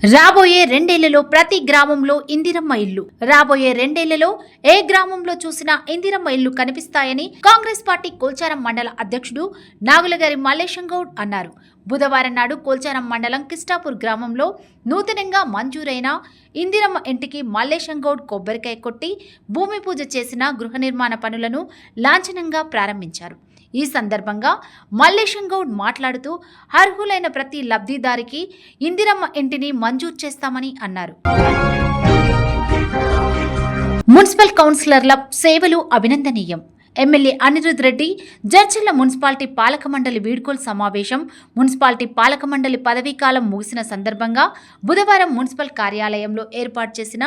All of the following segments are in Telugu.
రాబోయే రెండేళ్లలో ప్రతి గ్రామంలో ఇందిరమ్మ ఇల్లు. రాబోయే రెండేళ్లలో ఏ గ్రామంలో చూసినా ఇందిరమ్మ ఇల్లు కనిపిస్తాయని కాంగ్రెస్ పార్టీ కోల్చారం మండల అధ్యక్షుడు నాగులగారి మల్లేశం గౌడ్ అన్నారు. బుధవారం నాడు కోల్చారం మండలం కిస్టాపూర్ గ్రామంలో నూతనంగా మంజూరైన ఇందిరమ్మ ఇంటికి మల్లేశం గౌడ్ కొబ్బరికాయ కొట్టి భూమి పూజ చేసిన గృహ నిర్మాణ పనులను లాంఛనంగా ప్రారంభించారు. ఈ సందర్భంగా మల్లేశం గౌడ్ మాట్లాడుతూ అర్హులైన ప్రతి లబ్ధిదారికి ఇందిరమ్మ ఇంటిని మంజూరు చేస్తామని అన్నారు. మున్సిపల్ కౌన్సిలర్ల సేవలు అభినందనీయం. ఎమ్మెల్యే అనిరుద్ రెడ్డి జడ్చర్ల మున్సిపాలిటీ పాలక మండలి వీడ్కోలు సమావేశం. మున్సిపాలిటీ పాలక మండలి పదవీకాలం ముగిసిన సందర్భంగా బుధవారం మున్సిపల్ కార్యాలయంలో ఏర్పాటు చేసిన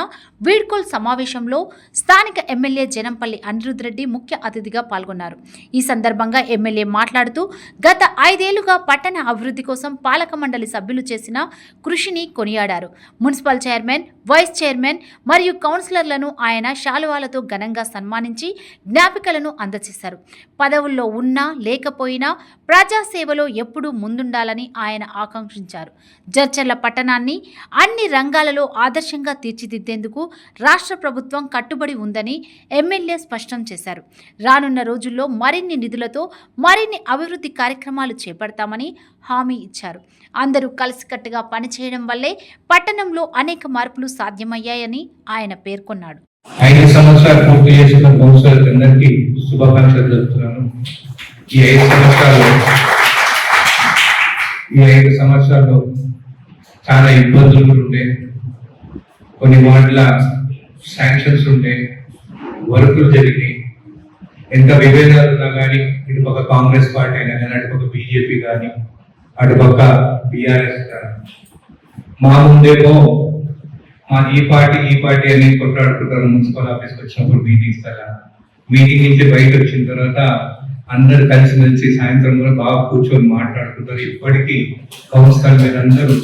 వీడ్కోలు సమావేశంలో స్థానిక ఎమ్మెల్యే జనంపల్లి అనిరుద్ రెడ్డి ముఖ్య అతిథిగా పాల్గొన్నారు. ఈ సందర్భంగా ఎమ్మెల్యే మాట్లాడుతూ గత 5 ఏళ్లుగా పట్టణ అభివృద్ధి కోసం పాలక మండలి సభ్యులు చేసిన కృషిని కొనియాడారు. మున్సిపల్ చైర్మన్, వైస్ చైర్మన్ మరియు కౌన్సిలర్లను ఆయన శాలువాలతో ఘనంగా సన్మానించి జ్ఞాపికలను అందజేశారు. పదవుల్లో ఉన్నా లేకపోయినా ప్రజాసేవలో ఎప్పుడూ ముందుండాలని ఆయన ఆకాంక్షించారు. జడ్చర్ల పట్టణాన్ని అన్ని రంగాలలో ఆదర్శంగా తీర్చిదిద్దేందుకు రాష్ట్ర ప్రభుత్వం కట్టుబడి ఉందని ఎమ్మెల్యే స్పష్టం చేశారు. రానున్న రోజుల్లో మరిన్ని నిధులతో మరిన్ని అభివృద్ధి కార్యక్రమాలు చేపడతామని హామీ ఇచ్చారు. అందరూ కలిసికట్టుగా పనిచేయడం వల్లే పట్టణంలో అనేక మార్పులు సాధ్యమయ్యాయని ఆయన పేర్కొన్నాడు. 5 సంవత్సరాలు పూర్తి చేసిన కౌన్సిలర్లందరికీ శుభాకాంక్షలు తెలుపుతున్నాను. ఈ 5 సంవత్సరాల్లో చాలా ఇబ్బందులు ఉండే, కొన్ని వార్డుల శాంక్షన్స్ ఉండే, వర్కులు జరిగినాయి. ఎంత విభేదాలు ఉన్నా కానీ ఇటుపక్క కాంగ్రెస్ పార్టీ అయినా కానీ, అటుపక్క బీజేపీ కానీ, అటుపక్క బీఆర్ఎస్ కానీ, మా ముందేమో మాది ఈ పార్టీ అని కొట్లాడుకుంటారు. మున్సిపల్ ఆఫీస్కి వచ్చినప్పుడు మీటింగ్ నుంచి బయట వచ్చిన తర్వాత అందరు కలిసిమెలిసి సాయంత్రం కూడా బాగా కూర్చొని మాట్లాడుకుంటారు. ఇప్పటికీ కౌన్సిలర్ మీద అందరూ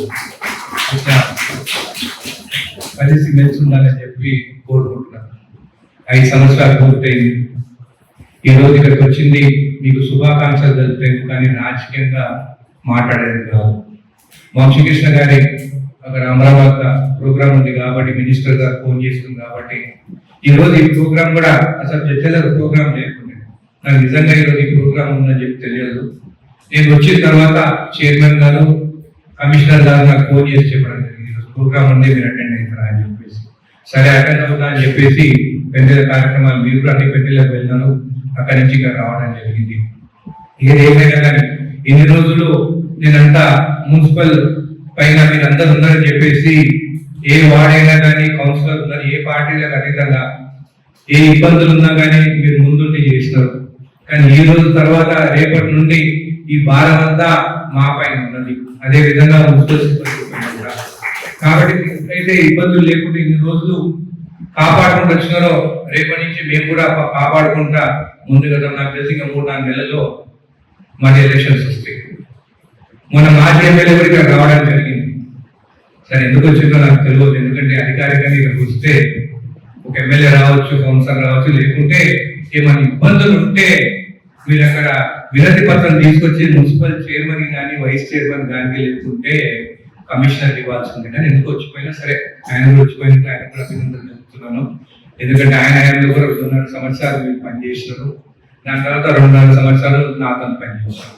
కలిసి మెలిసి ఉండాలని చెప్పి కోరుకుంటున్నారు. 5 సంవత్సరాలు పూర్తయింది. ఈ రోజు ఇక్కడికి వచ్చింది మీకు శుభాకాంక్షలు తెలుపుతాను, కానీ రాజకీయంగా మాట్లాడేది కాదు. వంశీకృష్ణ గారి అక్కడ అమరావతి ప్రోగ్రామ్ ఉంది కాబట్టి, మినిస్టర్ గారు ఫోన్ చేస్తుంది కాబట్టి ఈ రోజు ఈ ప్రోగ్రామ్ కూడా అసలు చర్చల ప్రోగ్రామ్ లేకుండా నాకు నిజంగా ఈరోజు ఈ ప్రోగ్రామ్ ఉందని చెప్పి తెలియదు. నేను వచ్చిన తర్వాత చైర్మన్ గారు, కమిషనర్ గారు నాకు ఫోన్ చేసి చెప్పడం జరిగింది, ఈరోజు ప్రోగ్రామ్ ఉంది, మీరు అటెండ్ అవుతారా అని చెప్పేసి. సరే అటెండ్ అవుతా అని చెప్పేసి పెద్దల కార్యక్రమాలు మీరు కూడా అన్ని పెద్దలకు వెళ్ళినాను. అక్కడి నుంచి ఇక్కడ రావడం జరిగింది. ఏదేమైనా కానీ ఇన్ని రోజులు నేనంతా మున్సిపల్ పైన మీరు అందరు ఉన్నారని చెప్పేసి ఏ వార్డైనా కానీ కౌన్సిలర్ ఉన్నారు, ఏ పార్టీలకు అతీతంగా ఏ ఇబ్బందులు ఉన్నా కానీ మీరు ముందుండి చేసినారు. కానీ ఈ రోజు తర్వాత రేపటి నుండి ఈ భారం అంతా మా పైన ఉన్నది. అదే విధంగా కాబట్టి ఎప్పుడైతే ఇబ్బందులు లేకుండా ఇన్ని రోజులు కాపాడుకుంటూ వచ్చినారో రేపటి నుంచి మేము కూడా కాపాడుకుంటా ముందుగా నాకు తెలిసి 3-4 నెలల్లో మాది ఎలక్షన్స్ వస్తాయి. మొన్న మాజీ ఎమ్మెల్యే కూడా ఇక్కడ రావడం జరిగింది. సరే ఎందుకు వచ్చిందో నాకు తెలియదు, ఎందుకంటే అధికారికంగా ఇక్కడికి వస్తే ఒక ఎమ్మెల్యే రావచ్చు, కౌన్సిలర్ రావచ్చు, లేకుంటే ఏమైనా ఇబ్బందులు ఉంటే మీరు అక్కడ వినతి పత్రం తీసుకొచ్చి మున్సిపల్ చైర్మన్ కానీ, వైస్ చైర్మన్ కానీ, లేకుంటే కమిషనర్ ఇవ్వాల్సి ఉంది. కానీ ఎందుకు వచ్చిపోయినా సరే ఆయన కూడా వచ్చిపోయినట్టు ఆయన కూడా అభినందనలు చెప్తున్నాను. ఎందుకంటే ఆయనలో కూడా 2.5 సంవత్సరాలు మీరు పనిచేసినారు. దాని తర్వాత 2-4 సంవత్సరాలు నాతో పనిచేశారు.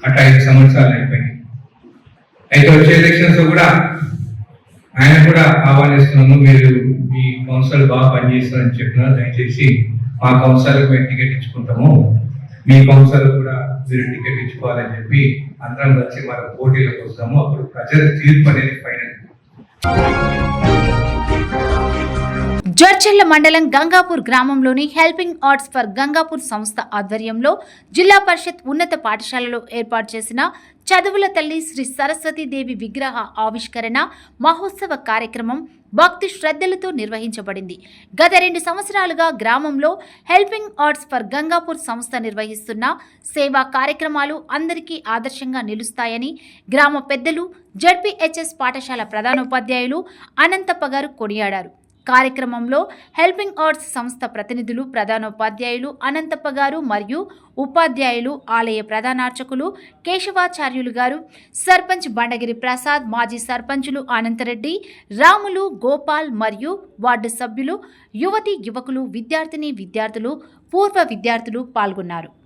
అట్లా 5 సంవత్సరాలు అయిపోయినాయి. అయితే వచ్చే ఎలక్షన్స్ కూడా ఆయన కూడా ఆహ్వానిస్తున్నాము. మీరు మీ కౌన్సిలర్ బాగా పనిచేస్తారని చెప్పినా దయచేసి మా కౌన్సిలర్కి మేము టికెట్ ఇచ్చుకుంటాము, మీ కౌన్సిలర్ కూడా మీరు టికెట్ ఇచ్చుకోవాలని చెప్పి అందరం కలిసి మన పోటీలకు వస్తాము. అప్పుడు ప్రజల తీర్పు అనేది ఫైనల్. జడ్చర్ల మండలం గంగాపూర్ గ్రామంలోని హెల్పింగ్ ఆర్ట్స్ ఫర్ గంగాపూర్ సంస్థ ఆధ్వర్యంలో జిల్లా పరిషత్ ఉన్నత పాఠశాలలో ఏర్పాటు చేసిన చదువుల తల్లి శ్రీ సరస్వతీదేవి విగ్రహ ఆవిష్కరణ మహోత్సవ కార్యక్రమం భక్తి శ్రద్ధలతో నిర్వహించబడింది. గత 2 సంవత్సరాలుగా గ్రామంలో హెల్పింగ్ ఆర్ట్స్ ఫర్ గంగాపూర్ సంస్థ నిర్వహిస్తున్న సేవా కార్యక్రమాలు అందరికీ ఆదర్శంగా నిలుస్తాయని గ్రామ పెద్దలు, జడ్పీహెచ్ఎస్ పాఠశాల ప్రధానోపాధ్యాయులు అనంతప్ప గారు కొనియాడారు. కార్యక్రమంలో హెల్పింగ్ ఆర్ట్స్ సంస్థ ప్రతినిధులు, ప్రధానోపాధ్యాయులు అనంతప్ప గారు మరియు ఉపాధ్యాయులు, ఆలయ ప్రధానార్చకులు కేశవాచార్యులు గారు, సర్పంచ్ బండగిరి ప్రసాద్, మాజీ సర్పంచులు అనంతరెడ్డి, రాములు, గోపాల్ మరియు వార్డు సభ్యులు, యువతి యువకులు, విద్యార్థిని విద్యార్థులు, పూర్వ విద్యార్థులు పాల్గొన్నారు.